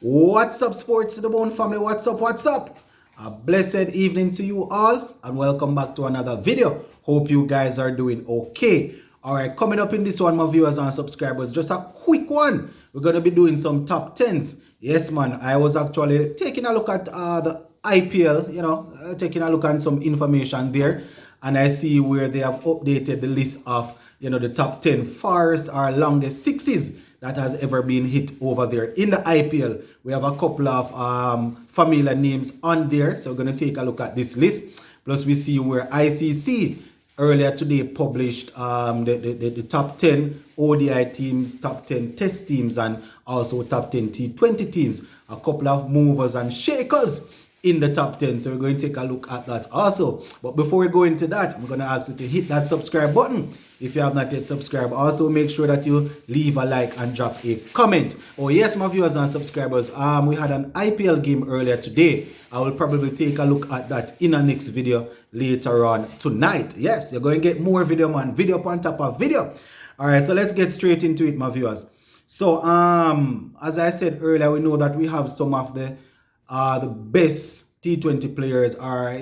What's up, sports to the bone family? What's up? What's up? A blessed evening to you all, and welcome back to another video. Hope you guys are doing okay. All right, coming up in this one, my viewers and subscribers, just a quick one. We're gonna be doing some top tens. Yes, man. I was actually taking a look at the IPL. Taking a look at some information there, and I see where they have updated the list of the top 10 farthest or longest sixes that has ever been hit over there in the IPL. We have a couple of familiar names on there, so we're going to take a look at this list. Plus, we see where ICC earlier today published the top 10 ODI teams, top 10 test teams, and also top 10 T20 teams. A couple of movers and shakers in the top 10, so we're going to take a look at that also. But before we go into that, I'm going to ask you to hit that subscribe button if you have not yet subscribed. Also make sure that you leave a like and drop a comment. Oh yes, my viewers and subscribers, we had an IPL game earlier today. I will probably take a look at that in a next video later on tonight. Yes, you're going to get more video, man. Video upon top of video. All right, so let's get straight into it, my viewers. So as I said earlier, we know that we have some of the best T20 players are,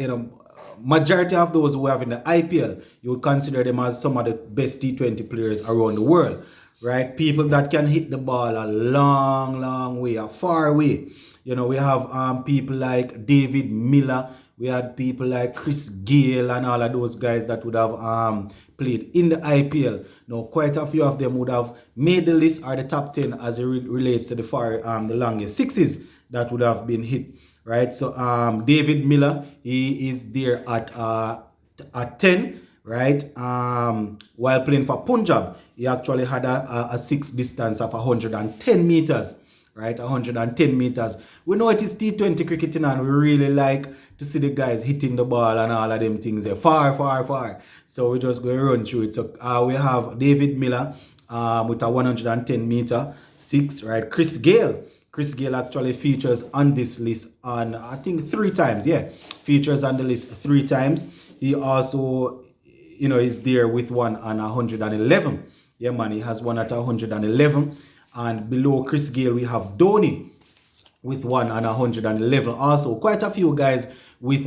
majority of those who have in the IPL, you would consider them as some of the best T20 players around the world, right? People that can hit the ball a long way, a far way. We have people like David Miller. We had people like Chris Gayle and all of those guys that would have played in the IPL. Now, quite a few of them would have made the list or the top 10 as it relates to the longest sixes that would have been hit, right? So David Miller, he is there at 10, right? While playing for Punjab, he actually had a six distance of 110 meters, right? 110 meters. We know it is T20 cricketing, and we really like to see the guys hitting the ball and all of them things there, far. So we're just going to run through it. So we have David Miller with a 110 meter six, right? Chris Gayle actually features on this list on, I think, 3 times. Yeah, features on the list 3 times. He also, is there with one on 111. Yeah, man, he has one at 111. And below Chris Gayle, we have Dhoni with one on 111. Also, quite a few guys with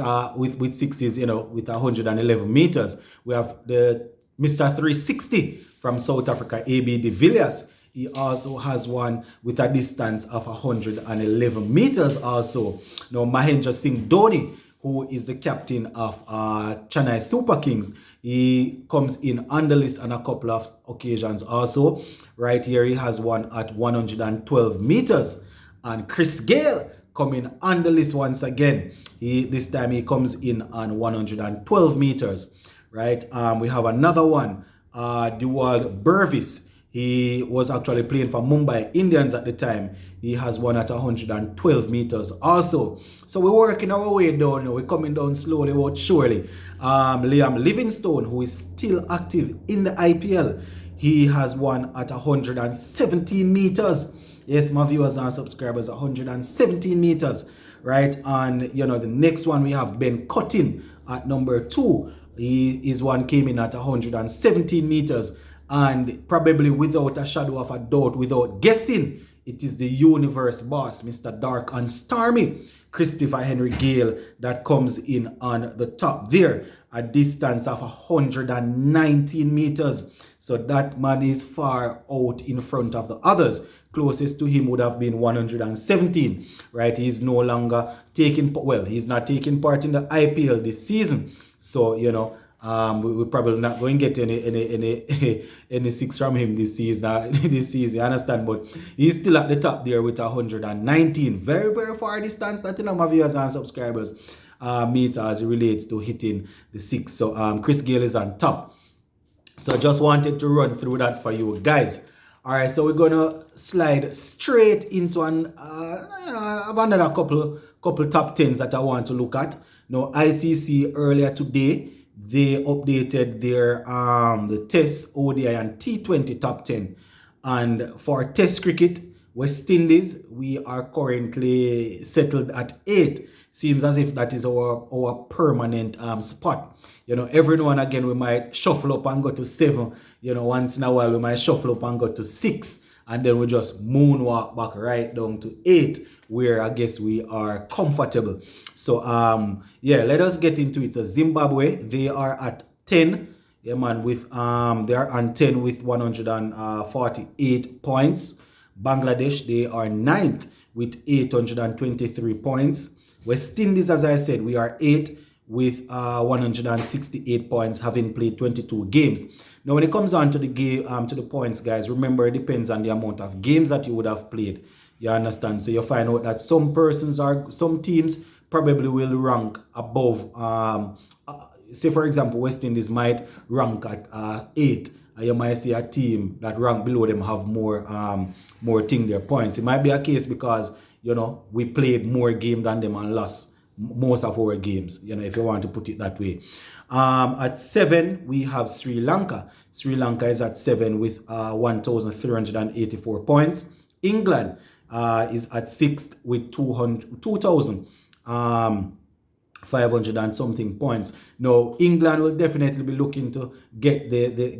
sixes, with 111 meters. We have the Mr. 360 from South Africa, AB de Villiers. He also has one with a distance of 111 meters also. Now, Mahendra Singh Dhoni, who is the captain of Chennai Super Kings, he comes in on the list on a couple of occasions also. Right here, he has one at 112 meters. And Chris Gayle coming on the list once again. This time he comes in on 112 meters. Right? We have another one, Dewald Burvis. He was actually playing for Mumbai Indians at the time. He has one at 112 meters also. So we're working our way down. We're coming down slowly but surely. Liam Livingstone, who is still active in the IPL, he has one at 117 meters. Yes, my viewers and subscribers, 117 meters. Right? And, the next one we have Ben Cotton at number 2. His one came in at 117 meters. And probably without a shadow of a doubt, without guessing, it is the universe boss, Mr. Dark and Stormy, Christopher Henry Gayle, that comes in on the top there, a distance of 119 meters. So that man is far out in front of the others. Closest to him would have been 117, right? He's no longer he's not taking part in the IPL this season. So, we're probably not going to get any six from him this season. You understand? But he's still at the top there with 119. Very far distance that my viewers and subscribers meet as it relates to hitting the six. So Chris Gayle is on top. So just wanted to run through that for you guys. All right, so we're gonna slide straight into another couple top tens that I want to look at. Now, ICC earlier today, they updated their the Test, ODI, and T20 top 10. And for Test cricket, West Indies, we are currently settled at 8. Seems as if that is our permanent spot. Every now and again we might shuffle up and go to 7. Once in a while we might shuffle up and go to 6. and then we just moonwalk back right down to 8, where I guess we are comfortable. So yeah, let us get into it. So Zimbabwe, they are at 10. Yeah, man, with they are on 10 with 148 points. Bangladesh, they are 9th with 823 points. West Indies, as I said, we are 8th with 168 points, having played 22 games. Now, when it comes on to the game, to the points, guys, remember it depends on the amount of games that you would have played. You understand? So you find out that some teams probably will rank above. Say for example, West Indies might rank at 8. You might see a team that rank below them have more thing their points. It might be a case because we played more game than them and lost most of our games. If you want to put it that way. At 7 we have Sri Lanka. Sri Lanka is at 7 with 1,384 points. England is at 6th with 2,500 and something points. Now, England will definitely be looking to get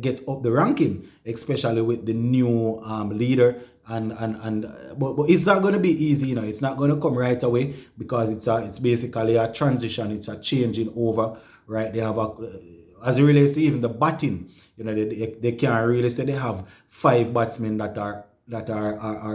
get up the ranking, especially with the new leader. But it's not going to be easy. It's not going to come right away because it's basically a transition. It's a changing over, right? They have as it relates to even the batting. They can't really say they have 5 batsmen that are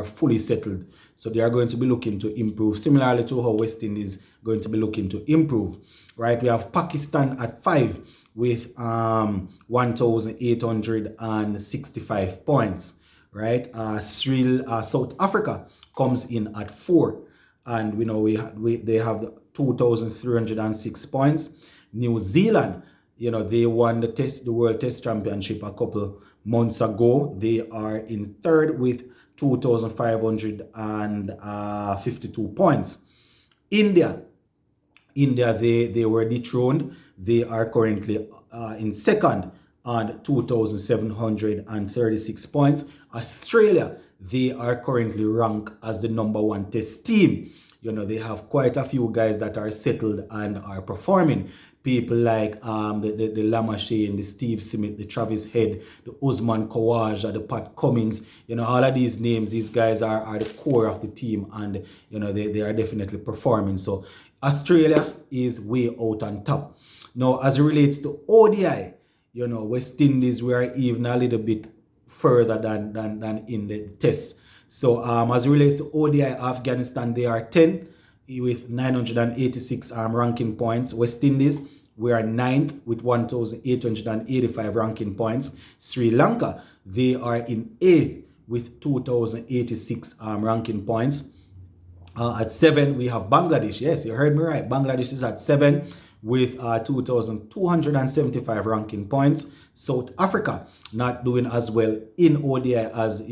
fully settled. So they are going to be looking to improve, similarly to how West Indies going to be looking to improve, right? We have Pakistan at 5 with 1,865 points, right? South Africa comes in at 4, and they have 2,306 points. New Zealand, they won the World Test Championship a couple months ago. They are in 3rd with 2,552 points. India, they were dethroned. They are currently in 2nd on 2,736 points. Australia, they are currently ranked as the number 1 test team. They have quite a few guys that are settled and are performing. People like the Lamache and the Steve Smith, the Travis Head, the Usman Khawaja, the Pat Cummins. All of these names, these guys are the core of the team, and they are definitely performing. So Australia is way out on top. Now, as it relates to ODI, West Indies were even a little bit further than in the test. So as it relates to ODI, Afghanistan, they are 10 with 986 ranking points. West Indies, we are 9th with 1,885 ranking points. Sri Lanka, they are in 8th with 2,086 ranking points. At 7, we have Bangladesh. Yes, you heard me right. Bangladesh is at 7 with 2,275 ranking points. South Africa not doing as well in ODI as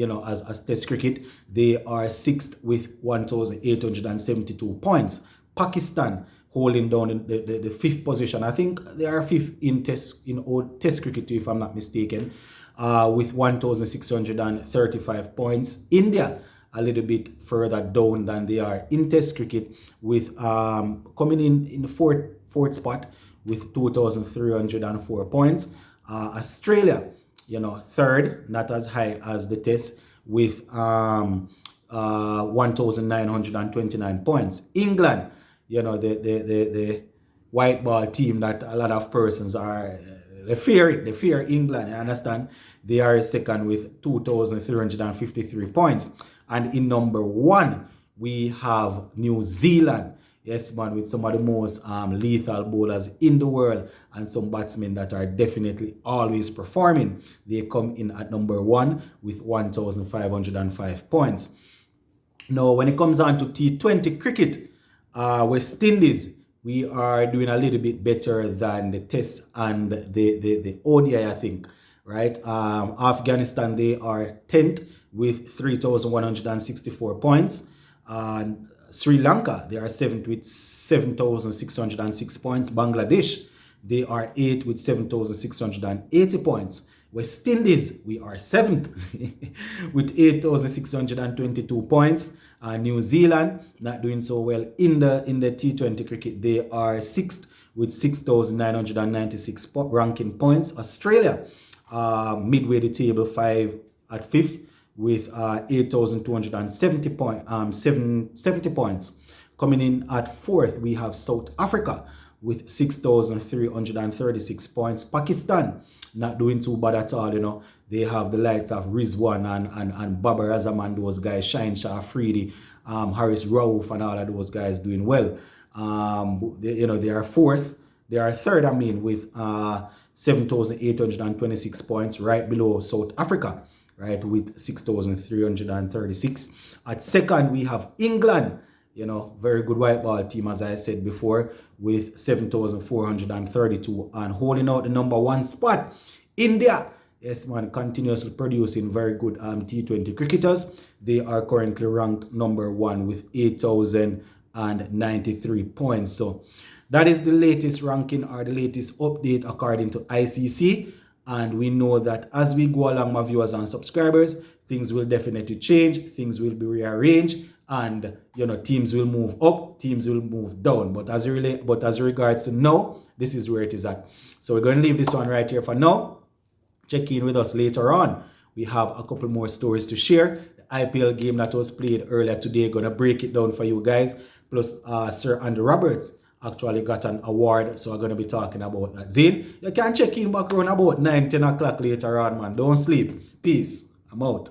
Test cricket. They are 6th with 1,872 points. Pakistan holding down the 5th position. I think they are 5th in Test cricket too, if I'm not mistaken, with 1,635 points. India a little bit further down than they are in Test cricket, with coming in the fourth spot with 2,304 points. Australia, 3rd, not as high as the Test, with 1,929 points. England, the white ball team that a lot of persons are they fear England. I understand. They are 2nd with 2,353 points. And in number 1, we have New Zealand. Yes, man, with some of the most lethal bowlers in the world and some batsmen that are definitely always performing. They come in at number 1 with 1,505 points. Now, when it comes on to T20 cricket, West Indies, we are doing a little bit better than the Test and the ODI, I think, right? Afghanistan, they are 10th with 3,164 points. Sri Lanka, they are 7th with 7,606 points. Bangladesh, they are 8th with 7,680 points. West Indies, we are 7th with 8,622 points. New Zealand, not doing so well in the T20 cricket. They are 6th with 6,996 ranking points. Australia, midway the table, 5 at 5th with 8,270 70 points. Coming in at fourth, we have South Africa with 6,336 points. Pakistan, not doing too bad at all, you know. They have the likes of Rizwan and Babar Azam, those guys, Shine Shah Afridi, Haris Rauf, and all of those guys doing well. They are fourth. They are third, with 7,826 points, right below South Africa, right, with 6,336. At second, we have England, very good white ball team, as I said before, with 7,432. And holding out the number one spot, India. Yes, man, continuously producing very good T20 cricketers. They are currently ranked number one with 8,093 points. So that is the latest ranking or the latest update according to ICC. And we know that as we go along, my viewers and subscribers, things will definitely change. Things will be rearranged. And, teams will move up, teams will move down. But as regards to now, this is where it is at. So we're going to leave this one right here for now. Check in with us later on. We have a couple more stories to share. The IPL game that was played earlier today, going to break it down for you guys. Plus, Sir Andy Roberts actually got an award, so I'm going to be talking about that. Zane, you can check in back around about 9-10 o'clock later on, man. Don't sleep. Peace. I'm out.